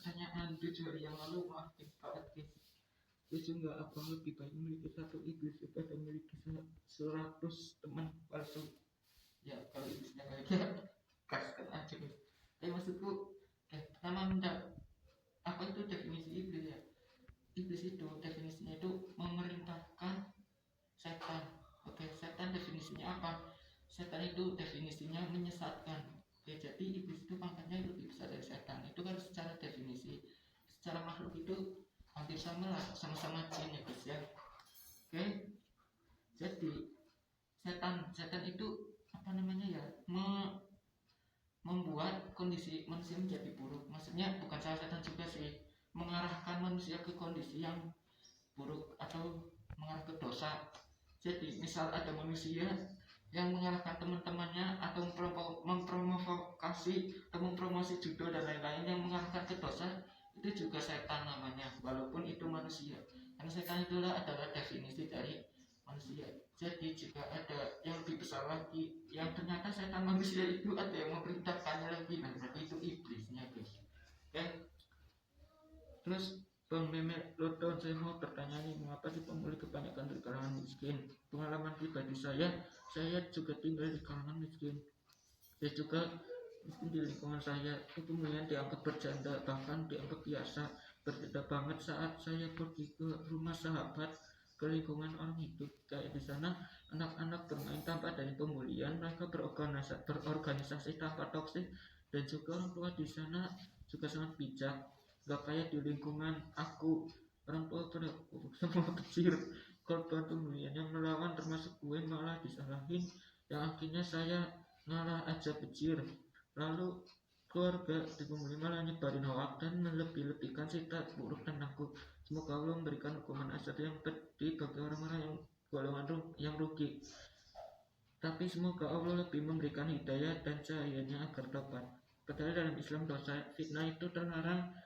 pertanyaan 7 hari yang lalu, maaf Pak Adkis. Setuju nggak abang lebih baik memiliki satu iblis daripada memiliki 100 teman palsu? Ya kalau iblisnya kayak kaskan aja guys. Maksudku pertama apa itu definisi iblis ya? Iblis itu definisinya itu memerintahkan setan. Oke, setan definisinya apa? Setan itu definisinya menyesatkan. Oke, jadi iblis itu pangkatnya lebih besar dari setan. Itu kan secara definisi. Secara makhluk itu hampir sama lah, sama-sama jin ya guys ya. Oke, jadi setan itu apa namanya ya, membuat kondisi manusia menjadi buruk. Maksudnya bukan salah setan juga sih, mengarahkan manusia ke kondisi yang buruk atau mengarah ke dosa. Jadi misal ada manusia yang mengarahkan teman-temannya atau memprovokasi atau mempromosi judul dan lain-lain yang mengarahkan ke dosa, itu juga setan namanya, walaupun itu manusia. Karena setan itulah adalah definisi dari manusia. Jadi jika ada yang lebih besar lagi, yang ternyata setan manusia itu ada yang memerintahkannya lagi, nah berarti itu iblisnya guys. Oke. Terus Bang Memet Lodon, saya mau bertanya nih, mengapa sih pemulih kebanyakan dari kalangan miskin? Pengalaman pribadi saya juga tinggal di kalangan miskin. Saya juga miskin di lingkungan saya. Kemudian dianggap bercanda, bahkan dianggap biasa. Berbeda banget saat saya pergi ke rumah sahabat, ke lingkungan orang hidup. Kayak di sana anak-anak bermain tanpa adanya pemulihan, mereka berorganisasi tanpa toksik, dan juga orang tua di sana juga sangat bijak. Gak kayak di lingkungan aku, orang tua pada semua kecil, korban pembulian yang melawan termasuk gue malah disalahin, yang akhirnya saya ngalah aja kecil. Lalu keluarga di pembuli malah nyebarin hoak dan melebih-lebihkan cerita buruk tentangku. Semoga Allah memberikan hukuman asal yang pedih bagi orang-orang yang golongan yang rugi. Tapi semoga Allah lebih memberikan hidayah dan cahayanya agar tobat. Padahal dalam Islam dosa fitnah itu terlarang,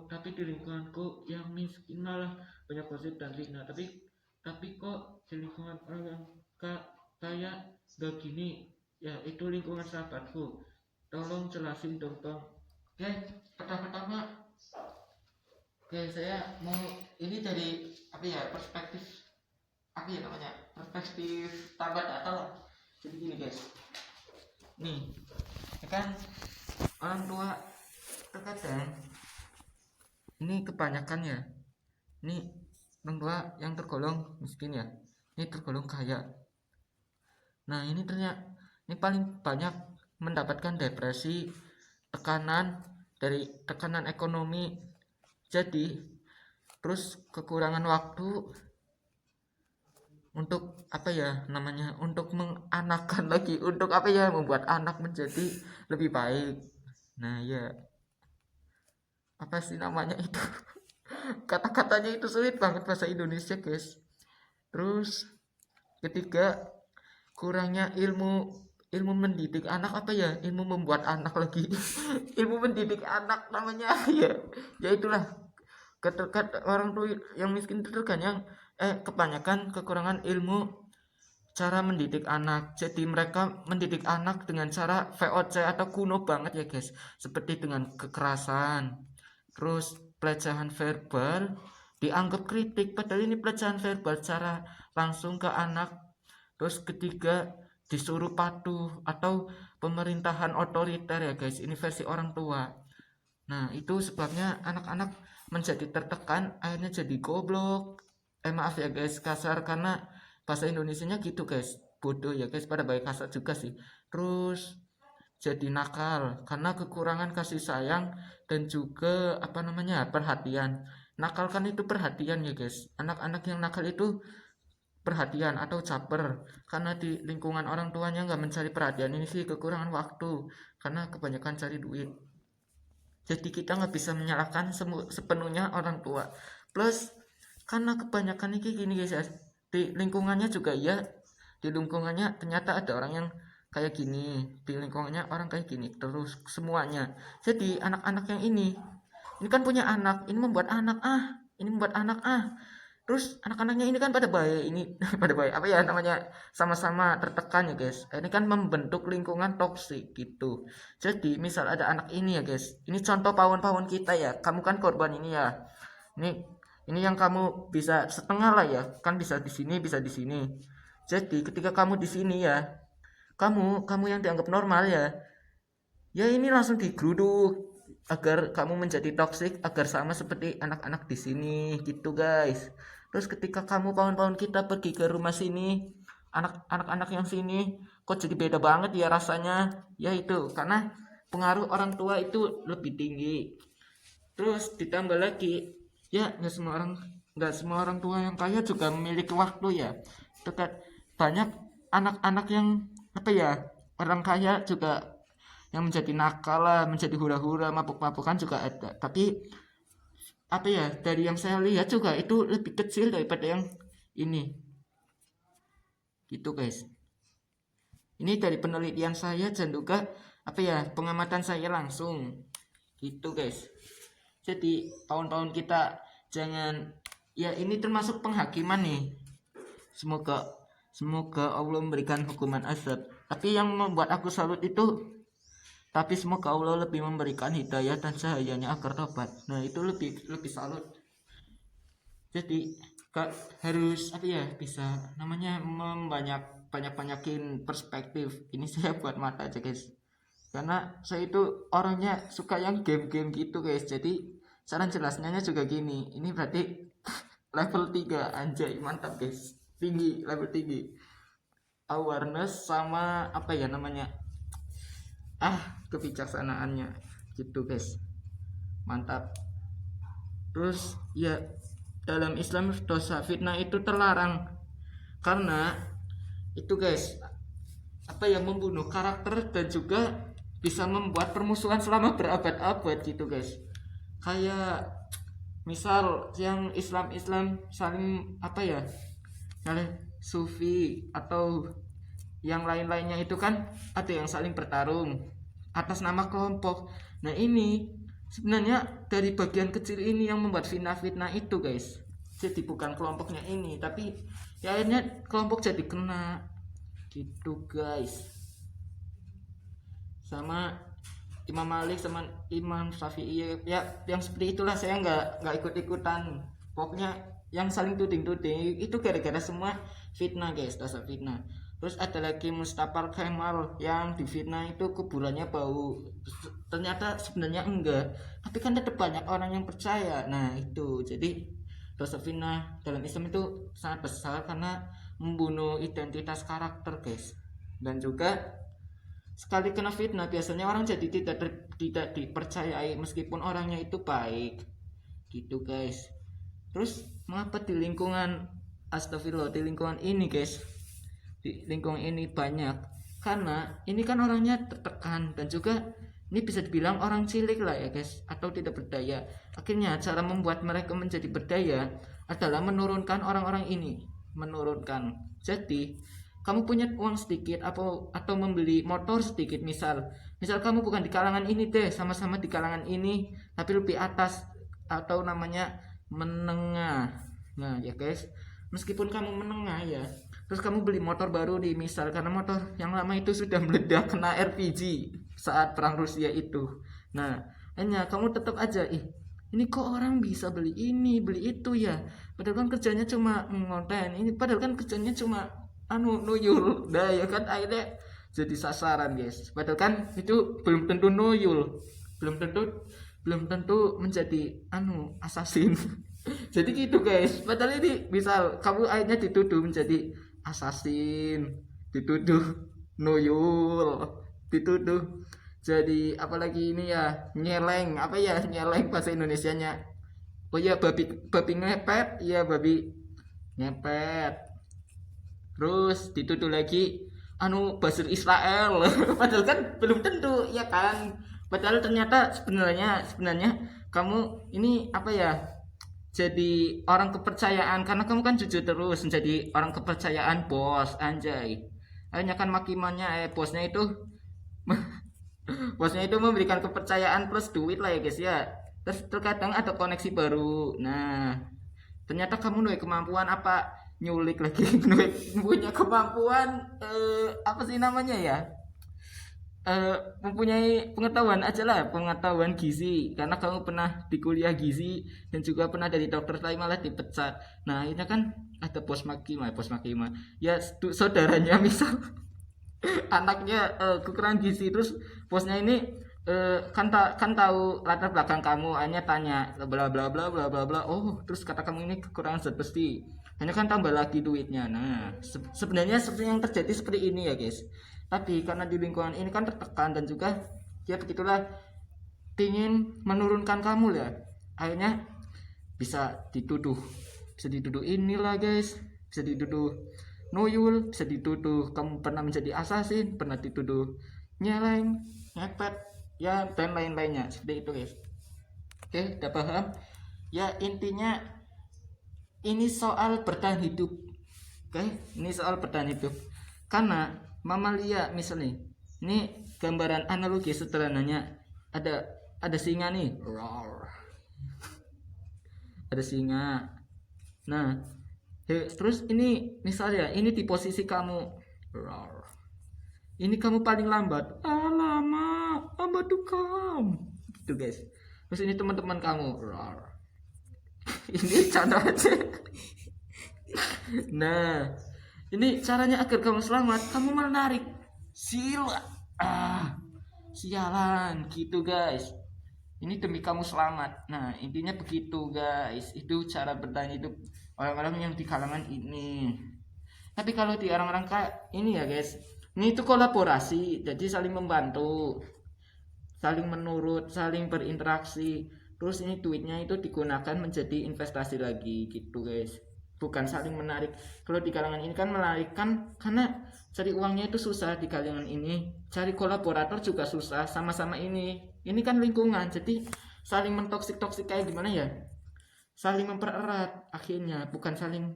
tapi di lingkunganku yang miskin malah banyak gosip dan fitnah. Tapi kok di lingkungan orang yang kaya gak gini ya? Itu lingkungan sahabatku, tolong jelasin dong Bang. Oke, pertama saya mau ini dari perspektif perspektif tambah data lah. Jadi gini guys, nih kan orang tua terkadang ini kebanyakan ya, ini orang tua yang tergolong miskin ya, ini tergolong kaya. Nah ini ternyata ini paling banyak mendapatkan depresi, tekanan ekonomi. Jadi terus kekurangan waktu untuk untuk menganakan lagi, untuk membuat anak menjadi lebih baik. Nah ya, apa sih namanya itu? Kata-katanya itu sulit banget bahasa Indonesia guys. Terus ketiga, kurangnya ilmu mendidik anak, ilmu membuat anak lagi. Ilmu mendidik anak namanya ya itulah. Orang tua yang miskin itu kan yang kebanyakan kekurangan ilmu cara mendidik anak. Jadi mereka mendidik anak dengan cara VOC atau kuno banget ya guys, seperti dengan kekerasan. Terus pelecehan verbal dianggap kritik, padahal ini pelecehan verbal secara langsung ke anak. Terus ketiga, disuruh patuh atau pemerintahan otoriter ya guys, ini versi orang tua. Nah itu sebabnya anak-anak menjadi tertekan, akhirnya jadi goblok. Maaf ya guys kasar, karena bahasa Indonesianya gitu guys, bodoh ya guys, pada baik kasar juga sih. Terus jadi nakal karena kekurangan kasih sayang dan juga perhatian. Nakal kan itu perhatian ya guys, anak-anak yang nakal itu perhatian atau caper, karena di lingkungan orang tuanya nggak mencari perhatian. Ini sih kekurangan waktu karena kebanyakan cari duit. Jadi kita nggak bisa menyalahkan sepenuhnya orang tua. Plus karena kebanyakan ini gini guys ya, di lingkungannya juga ya, di lingkungannya ternyata ada orang yang kayak gini, di lingkungannya orang kayak gini, terus semuanya. Jadi anak-anak yang ini kan punya anak, ini membuat anak Terus anak-anaknya ini kan pada baik ini pada baik apa ya namanya sama-sama tertekan ya guys. Ini kan membentuk lingkungan toksik gitu. Jadi misal ada anak ini ya guys. Ini contoh pawon-pawon kita ya. Kamu kan korban ini ya. Ini yang kamu bisa setengah lah ya. Kan bisa di sini, bisa di sini. Jadi ketika kamu di sini ya, kamu yang dianggap normal ya. Ya ini langsung digeruduk agar kamu menjadi toksik agar sama seperti anak-anak di sini gitu guys. Terus ketika kamu kawan-kawan kita pergi ke rumah sini, anak-anak yang sini kok jadi beda banget ya rasanya. Ya itu karena pengaruh orang tua itu lebih tinggi. Terus ditambah lagi, ya nggak semua orang tua yang kaya juga memiliki waktu ya. Dekat banyak anak-anak yang apa ya orang kaya juga yang menjadi nakal lah, menjadi hura-hura, mabuk-mabukan juga ada. Tapi apa ya dari yang saya lihat juga itu lebih kecil daripada yang ini, gitu guys. Ini dari penelitian saya dan juga apa ya pengamatan saya langsung, gitu guys. Jadi tahun-tahun kita jangan ya ini termasuk penghakiman nih. Semoga semoga Allah memberikan hukuman azab. Tapi yang membuat aku salut itu tapi semoga Allah lebih memberikan hidayah dan cahayanya agar tobat. Nah itu lebih salut. Jadi harus apa ya bisa namanya banyakin perspektif. Ini saya buat mata aja guys. Karena saya itu orangnya suka yang game-game gitu guys. Jadi saran jelasnya juga gini. Ini berarti level 3 anjay mantap guys. Tinggi level tinggi. Awareness sama apa ya namanya kebijaksanaannya gitu guys, mantap. Terus ya dalam Islam dosa fitnah itu terlarang karena itu guys apa yang membunuh karakter dan juga bisa membuat permusuhan selama berabad-abad gitu guys. Kayak misal yang Islam saling apa ya saling sufi atau yang lain-lainnya itu kan ada yang saling bertarung atas nama kelompok. Nah ini sebenarnya dari bagian kecil ini yang membuat fitnah-fitnah itu guys. Jadi bukan kelompoknya ini tapi ya akhirnya kelompok jadi kena gitu guys. Sama Imam Malik sama Imam Syafi'i ya yang seperti itulah saya nggak ikut-ikutan. Pokoknya yang saling tuding-tuding itu gara-gara semua fitnah guys, dasar fitnah. Terus ada lagi Mustafa Kemal yang difitnah itu kuburannya bau. Ternyata sebenarnya enggak, tapi kan tetap banyak orang yang percaya. Nah itu jadi dosa fitnah dalam Islam itu sangat besar karena membunuh identitas karakter guys. Dan juga sekali kena fitnah biasanya orang jadi tidak dipercayai meskipun orangnya itu baik gitu guys. Terus mengapa di lingkungan astagfirullah di lingkungan ini guys, di lingkungan ini banyak karena ini kan orangnya tertekan dan juga ini bisa dibilang orang cilik lah ya guys atau tidak berdaya. Akhirnya cara membuat mereka menjadi berdaya adalah menurunkan orang-orang ini, menurunkan. Jadi kamu punya uang sedikit atau membeli motor sedikit misal kamu bukan di kalangan ini deh, sama-sama di kalangan ini tapi lebih atas atau namanya menengah. Nah ya guys, meskipun kamu menengah ya terus kamu beli motor baru di misal karena motor yang lama itu sudah meledak kena RPG saat perang Rusia itu. Nah hanya kamu tetap aja ini kok orang bisa beli ini beli itu ya padahal kan kerjanya cuma ngonten ini padahal kan kerjanya cuma nuyul dah ya kan akhirnya jadi sasaran guys padahal kan itu belum tentu nuyul belum tentu menjadi assassin. Jadi gitu guys padahal ini misal kamu akhirnya dituduh menjadi assassin, dituduh nuyul, dituduh jadi apalagi ini ya nyeleng apa ya nyeleng bahasa Indonesianya oh ya babi ngepet ya babi ngepet. Terus dituduh lagi Basir Israel padahal kan belum tentu ya kan padahal ternyata sebenarnya kamu ini apa ya jadi orang kepercayaan karena kamu kan jujur terus menjadi orang kepercayaan bos anjay. Akhirnya kan makimannya bosnya itu bosnya itu memberikan kepercayaan plus duit lah ya guys ya. Terus terkadang ada koneksi baru. Nah ternyata kamu punya kemampuan apa, nyulik lagi, punya kemampuan apa sih namanya ya, mempunyai pengetahuan aja lah, pengetahuan gizi, karena kamu pernah di kuliah gizi dan juga pernah dari dokter, tapi malah dipecat. Nah ini kan ada pos makima ya, saudaranya misal anaknya kekurangan gizi, terus bosnya ini kan tahu latar belakang kamu, hanya tanya bla bla bla bla bla bla, oh terus kata kamu ini kekurangan zat besi, hanya kan tambah lagi duitnya. Nah sebenarnya seperti yang terjadi seperti ini ya guys, tapi karena di lingkungan ini kan tertekan dan juga ya begitulah, ingin menurunkan kamu ya, akhirnya bisa dituduh inilah guys, bisa dituduh Noyul, bisa dituduh kamu pernah menjadi assassin, pernah dituduh nyeleng, ngepet, ya dan lain-lainnya seperti itu guys. Oke, udah paham? Ya intinya ini soal bertahan hidup. Oke, ini soal bertahan hidup. Karena mamalia misalnya, ini gambaran analogi sederhananya, ada singa nih, roar. Ada singa. Nah, terus ini misalnya ini di posisi kamu, roar. Ini kamu paling lambat, lama tukam, gitu guys. Terus ini teman-teman kamu, roar. Ini contoh aja. Nah, ini caranya agar kamu selamat, kamu menarik sila, sialan gitu guys. Ini demi kamu selamat. Nah intinya begitu guys, itu cara bertahan hidup orang-orang yang di kalangan ini. Tapi kalau di orang-orang kayak ini ya guys, ini itu kolaborasi, jadi saling membantu, saling menurut, saling berinteraksi. Terus ini duitnya itu digunakan menjadi investasi lagi gitu guys, bukan saling menarik. Kalau di kalangan ini kan menarik kan, karena cari uangnya itu susah di kalangan ini, cari kolaborator juga susah, sama-sama ini kan lingkungan, jadi saling mentoksik kayak gimana ya, saling mempererat akhirnya, bukan saling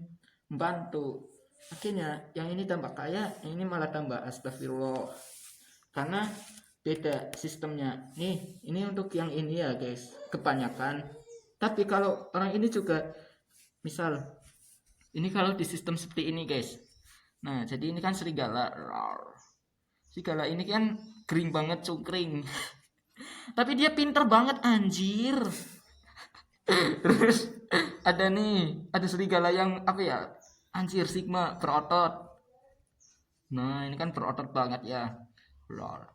membantu. Akhirnya yang ini tambah kaya, yang ini malah tambah astagfirullah, karena beda sistemnya. Nih ini untuk yang ini ya guys, kebanyakan. Tapi kalau orang ini juga misal ini kalau di sistem seperti ini guys, nah jadi ini kan serigala, serigala ini kan kering banget, cungkring. Tapi dia pinter banget anjir. Terus ada serigala yang apa ya, anjir, sigma, berotot. Nah ini kan berotot banget ya, berotot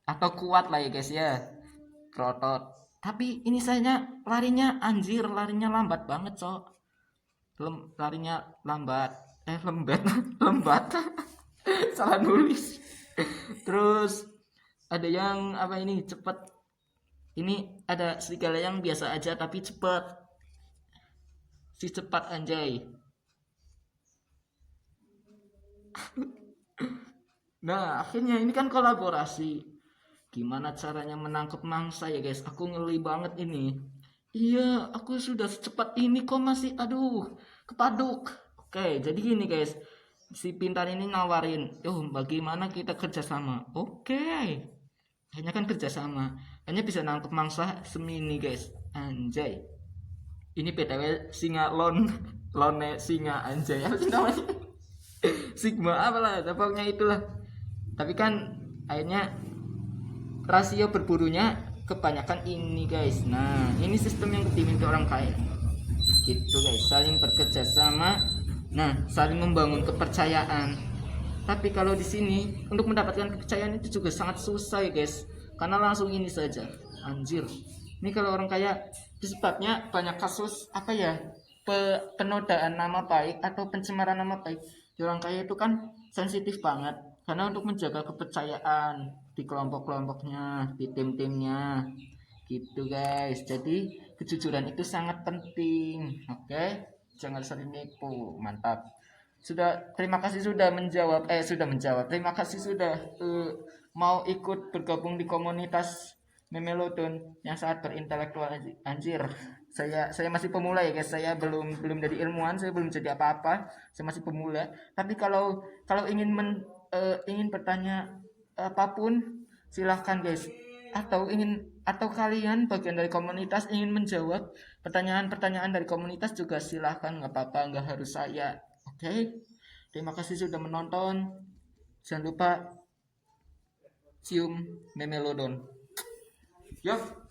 atau kuat lah ya guys ya, berotot. Tapi ini saya larinya anjir, larinya lambat banget cok, larinya lambat, lembat salah nulis. Terus ada yang apa ini, cepat. Ini ada serigala yang biasa aja tapi cepat, si cepat anjay. Nah akhirnya ini kan kolaborasi. Gimana caranya menangkap mangsa ya guys, aku ngeli banget ini. Iya aku sudah secepat ini kok masih kepaduk. Oke jadi gini guys, si pintar ini nawarin, bagaimana kita kerjasama. Oke, hanya kan kerjasama, hanya bisa nangkep mangsa semini guys, anjay. Ini btw singa lone singa anjay, apa sih namanya, sigma apalah pokoknya itulah. Tapi kan akhirnya rasio berburunya kebanyakan ini guys. Nah ini sistem yang dimiliki orang kaya gitu guys, saling bekerja sama, nah saling membangun kepercayaan. Tapi kalau di sini untuk mendapatkan kepercayaan itu juga sangat susah ya guys, karena langsung ini saja anjir. Ini kalau orang kaya disebabnya banyak kasus apa ya, penodaan nama baik atau pencemaran nama baik. Di orang kaya itu kan sensitif banget, karena untuk menjaga kepercayaan di kelompok-kelompoknya, di tim-timnya gitu guys. Jadi kejujuran itu sangat penting, oke? Jangan sering nipu. Mantap. Terima kasih sudah menjawab, terima kasih sudah mau ikut bergabung di komunitas Memelodon yang sangat berintelektual anjir. Saya masih pemula ya guys, saya belum jadi ilmuwan, saya belum jadi apa-apa, saya masih pemula. Tapi kalau ingin bertanya apapun silahkan guys, atau kalian bagian dari komunitas ingin menjawab pertanyaan-pertanyaan dari komunitas juga silahkan, nggak apa-apa, nggak harus saya. Oke, terima kasih sudah menonton. Jangan lupa cium memelodon. Yo.